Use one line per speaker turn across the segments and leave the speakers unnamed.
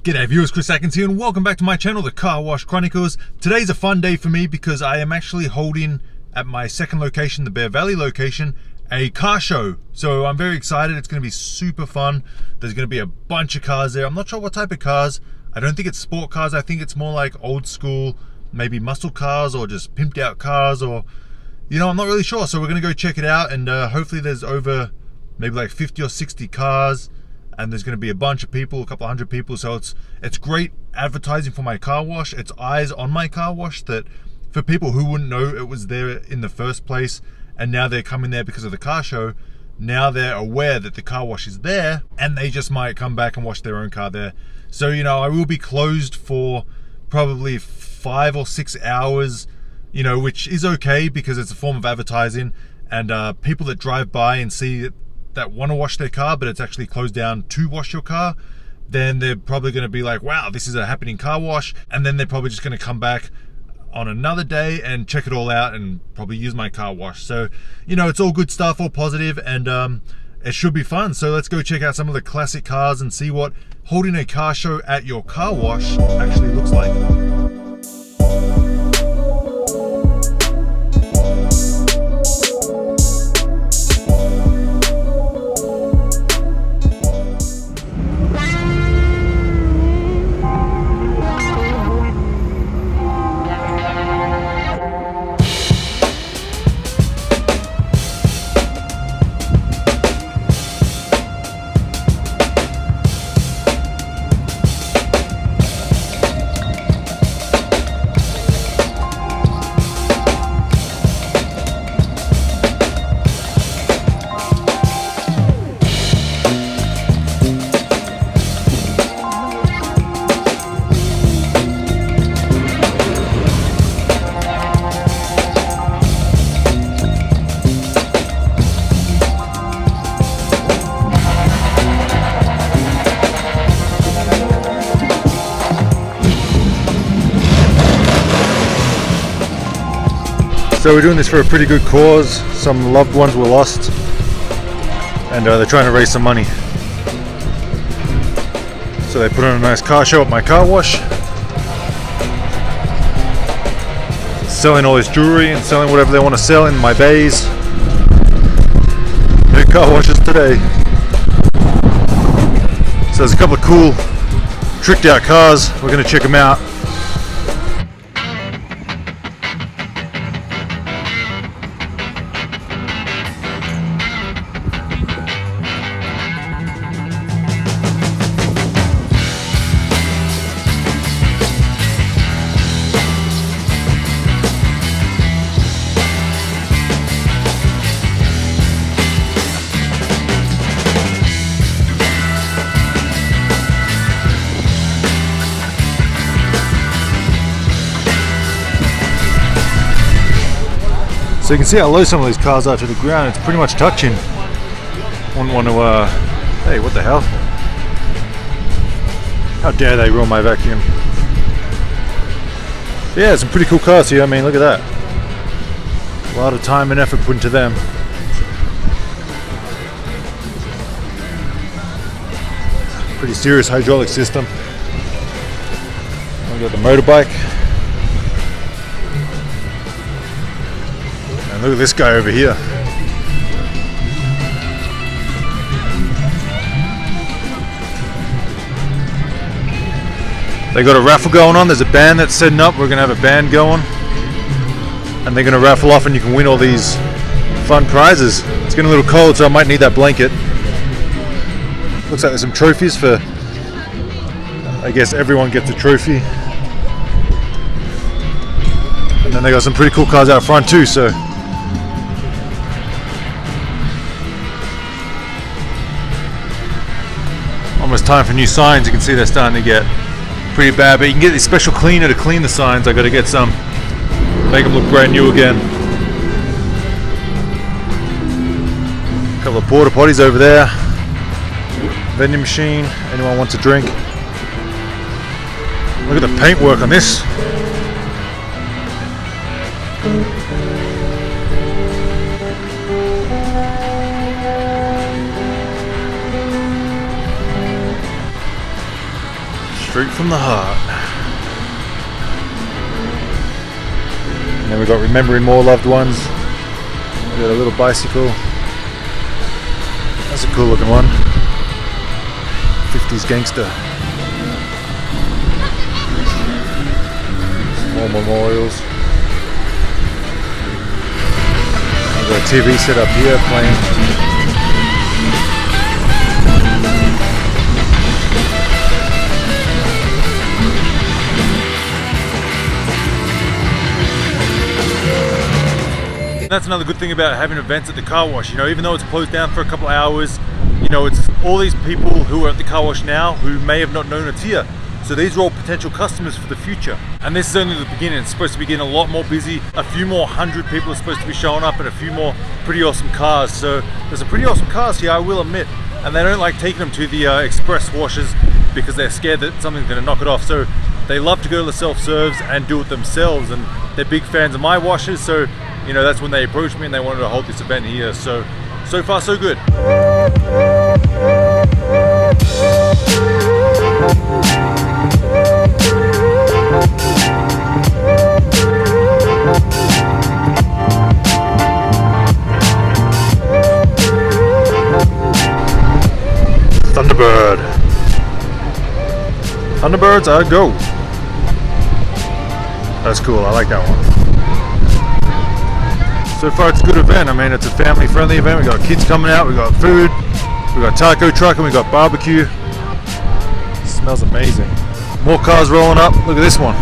G'day viewers, Chris Atkins here and welcome back to my channel, The Car Wash Chronicles. Today's a fun day for me because I am actually holding at my second location, the Bear Valley location, a car show. So I'm very excited. It's going to be super fun. There's going to be a bunch of cars there. I'm not sure what type of cars. I don't think it's sport cars. I think it's more like old school, maybe muscle cars or just pimped out cars, or, you know, I'm not really sure. So we're going to go check it out, and hopefully there's over maybe like 50 or 60 cars. And there's going to be a bunch of people, a couple hundred people. So it's great advertising for my car wash. It's eyes on my car wash, that for people who wouldn't know it was there in the first place, and now they're coming there because of the car show, now they're aware that the car wash is there, and they just might come back and wash their own car there. So, you know, I will be closed for probably 5 or 6 hours, you know, which is okay because it's a form of advertising, and people that drive by and see it, that want to wash their car, but it's actually closed down to wash your car, then they're probably going to be like, wow, this is a happening car wash. And then they're probably just going to come back on another day and check it all out and probably use my car wash. So, you know, it's all good stuff, all positive, and it should be fun. So let's go check out some of the classic cars and see what holding a car show at your car wash actually looks like. So we're doing this for a pretty good cause. Some loved ones were lost, and they're trying to raise some money. So they put on a nice car show at my car wash, selling all this jewelry and selling whatever they want to sell in my bays. New car washes today. So there's a couple of cool tricked out cars. We're going to check them out. So you can see how low some of these cars are to the ground. It's pretty much touching. Wouldn't want to, hey, what the hell? How dare they ruin my vacuum? Yeah, some pretty cool cars here. I mean, look at that. A lot of time and effort put into them. Pretty serious hydraulic system. We got the motorbike. Look at this guy over here. They got a raffle going on. There's a band that's setting up. We're going to have a band going, and they're going to raffle off, and you can win all these fun prizes. It's getting a little cold, so I might need that blanket. Looks like there's some trophies for, I guess everyone gets a trophy. And then they got some pretty cool cars out front too, so almost time for new signs. You can see they're starting to get pretty bad, but you can get this special cleaner to clean the signs. I got to get some, make them look brand new again. A couple of porta potties over there, vending machine, anyone wants a drink. Look at the paintwork on this. Straight from the heart. And then we got remembering more loved ones. We got a little bicycle. That's a cool looking one. 50s gangster. More memorials. I've got a TV set up here playing. That's another good thing about having events at the car wash. You know, even though it's closed down for a couple of hours, you know, it's all these people who are at the car wash now who may have not known it's here. So these are all potential customers for the future. And this is only the beginning. It's supposed to be getting a lot more busy. A few more 100 people are supposed to be showing up and a few more pretty awesome cars. So there's some pretty awesome cars here, I will admit. And they don't like taking them to the express washes because they're scared that something's going to knock it off. So they love to go to the self-serves and do it themselves. And they're big fans of my washes. So, you know, that's when they approached me and they wanted to hold this event here. So far so good. Thunderbird. Thunderbirds, go. That's cool, I like that one. So far it's a good event. I mean, it's a family friendly event. We got kids coming out, we got food, we got taco truck, and we got barbecue. It smells amazing. More cars rolling up. Look at this one.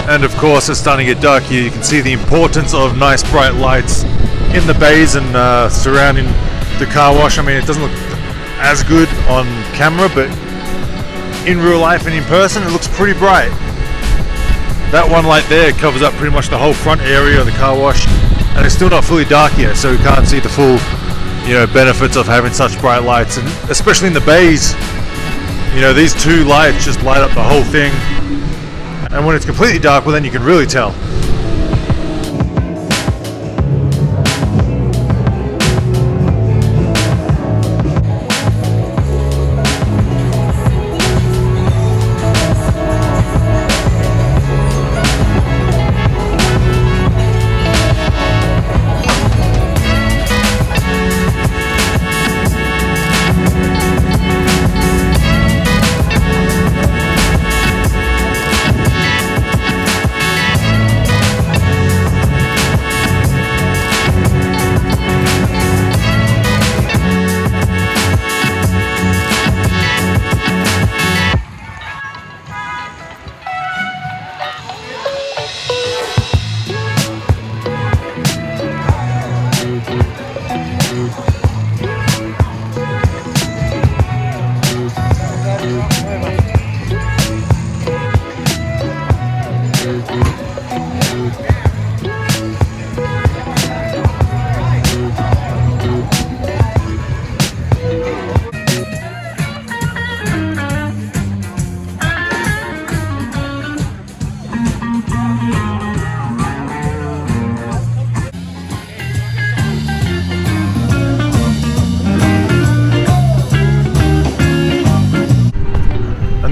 And of course it's starting to get dark here. You can see the importance of nice bright lights in the bays and surrounding the car wash. I mean, it doesn't look as good on camera, but in real life and in person it looks pretty bright. That one light there covers up pretty much the whole front area of the car wash, and it's still not fully dark yet, so we can't see the full, you know, benefits of having such bright lights. And especially in the bays, you know, these two lights just light up the whole thing. And when it's completely dark, well, then you can really tell.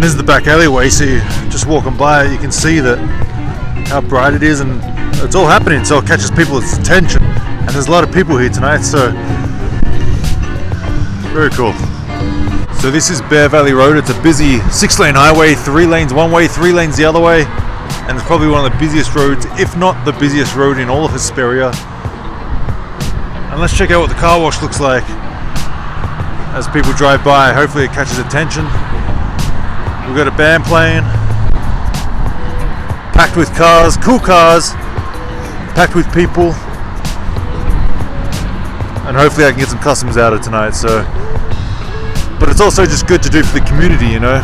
this is the back alleyway, so just walking by it, you can see that how bright it is, and it's all happening, so it catches people's attention. And there's a lot of people here tonight, so very cool. So this is Bear Valley Road. It's a busy 6-lane highway, 3 lanes one way, 3 lanes the other way, and it's probably one of the busiest roads, if not the busiest road in all of Hesperia. And let's check out what the car wash looks like as people drive by. Hopefully it catches attention. We've got a band playing, packed with cars, cool cars, packed with people, and hopefully I can get some customers out of tonight. So, but it's also just good to do for the community, you know.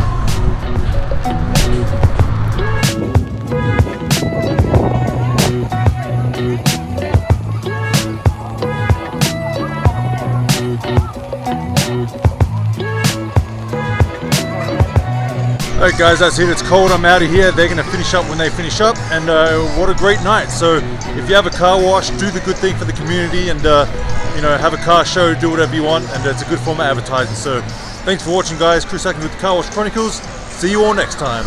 Alright guys, that's it. It's cold. I'm out of here. They're going to finish up when they finish up, and what a great night. So if you have a car wash, do the good thing for the community, and you know, have a car show, do whatever you want, and it's a good form of advertising. So thanks for watching guys. Chris Atkins with the Car Wash Chronicles. See you all next time.